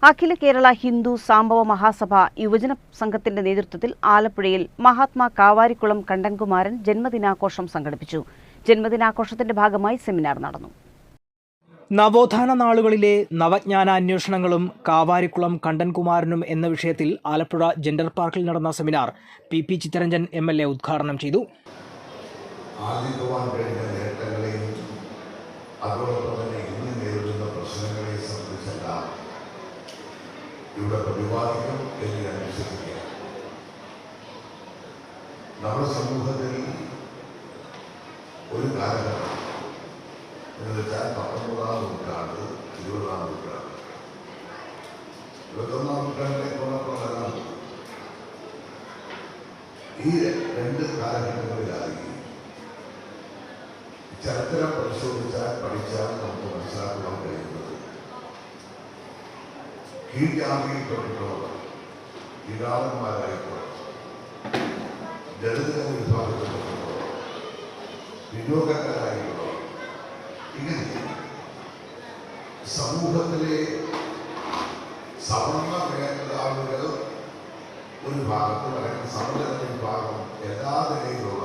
അഖില കേരള ഹിന്ദു സാംബവ മഹാസഭ യുവജന സംഘത്തിന്റെ നേതൃത്വത്തിൽ ആലപ്പുഴയിൽ മഹാത്മാ കാവാരിക്കുളം കണ്ടൻകുമാരൻ ജന്മദിനാഘോഷം സംഘടിപ്പിച്ചു. ജന്മദിനാഘോഷത്തിന്റെ ഭാഗമായി സെമിനാർ നടന്നു. നവോത്ഥാന നാളുകളിലെ നവജ്ഞാനാന്വേഷണങ്ങളും കാവാരിക്കുളം കണ്ടൻകുമാരനും എന്ന വിഷയത്തിൽ ആലപ്പുഴ ജെൻഡർ പാർക്കിൽ നടന്ന സെമിനാർ പി ചിത്തരഞ്ജൻ MLA ഉദ്ഘാടനം ചെയ്തു. ഇവിടെ പ്രതിപാദിക്കും എന്ന് ഞാൻ വിശ്വസിക്കുക. നമ്മുടെ സമൂഹത്തിൽ ഒരു കാലഘട്ടം എന്ന് വെച്ചാൽ 19ാം നൂറ്റാണ്ട്, 20ാം നൂറ്റാണ്ട്, 21ാം നൂറ്റാണ്ടിലേക്ക് വന്നപ്പോഴെല്ലാം ഈ രണ്ട് കാലഘട്ടങ്ങളിലായി ചരിത്രം പരിശോധിച്ചാൽ പഠിച്ചാൽ നമുക്ക് മനസ്സിലാക്കാൻ കഴിയുന്നത് കീഴ്ജാതിയിൽപ്പെട്ടിട്ടുള്ളവർ, വികാരന്മാരായിട്ടുള്ളവർ, ദളിത വിഭാഗത്തിൽപ്പെട്ടിട്ടുള്ളവർ, പിന്നോക്കക്കാരായിട്ടുള്ളവർ, ഇങ്ങനെ സമൂഹത്തിലെ സവർണ മേധാവികൾ ഒരു ഭാഗത്ത് അല്ലെങ്കിൽ സമജന വിഭാഗം എല്ലാ നിലയിലുള്ള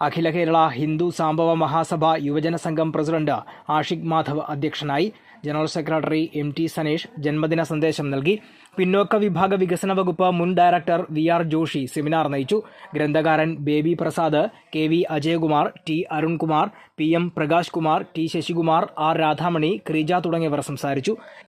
അഖില കേരള ഹിന്ദു സാംബവ മഹാസഭ യുവജന സംഘം പ്രസിഡന്റ് ആഷിഖ് മാധവ് അധ്യക്ഷനായി. ജനറൽ സെക്രട്ടറി MT സനേഷ് ജന്മദിന സന്ദേശം നൽകി. പിന്നോക്ക വിഭാഗ വികസന വകുപ്പ് മുൻ ഡയറക്ടർ VR ജോഷി സെമിനാർ നയിച്ചു. ഗ്രന്ഥകാരൻ Baby Prasad, KV Ajayakumar, T Arunkumar, PM Prakash Kumar, T Sasikumar, R Radhamani, Kreeja തുടങ്ങിയവർ സംസാരിച്ചു.